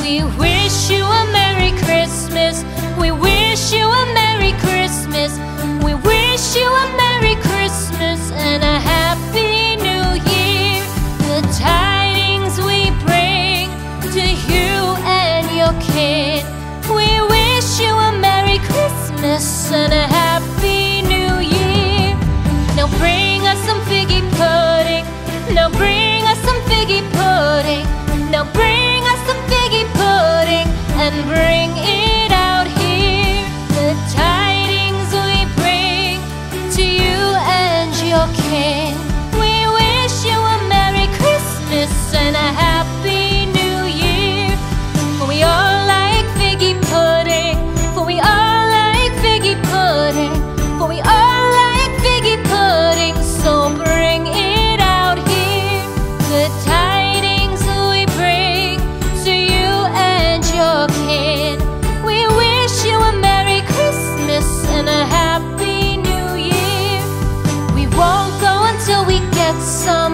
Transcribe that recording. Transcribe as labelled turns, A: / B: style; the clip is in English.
A: We wish you a Merry Christmas. We wish you a Merry Christmas. We wish you a Merry Christmas and a Happy New Year. The tidings we bring to you and your kid. We wish you a Merry Christmas and a Happy New Year. Now bring us some figgy pudding. Now bring us some figgy pudding. Now bring us some figgy pudding and bring it out here. The tidings we bring to you and your kin. We wish you a Merry Christmas and a Happy New Year. For we all like figgy pudding. For we all like figgy pudding. For we all like figgy pudding. So bring it out here. The tidings we bring to you and your kin. We wish you a Merry Christmas and a Happy New Year. We won't go until we get some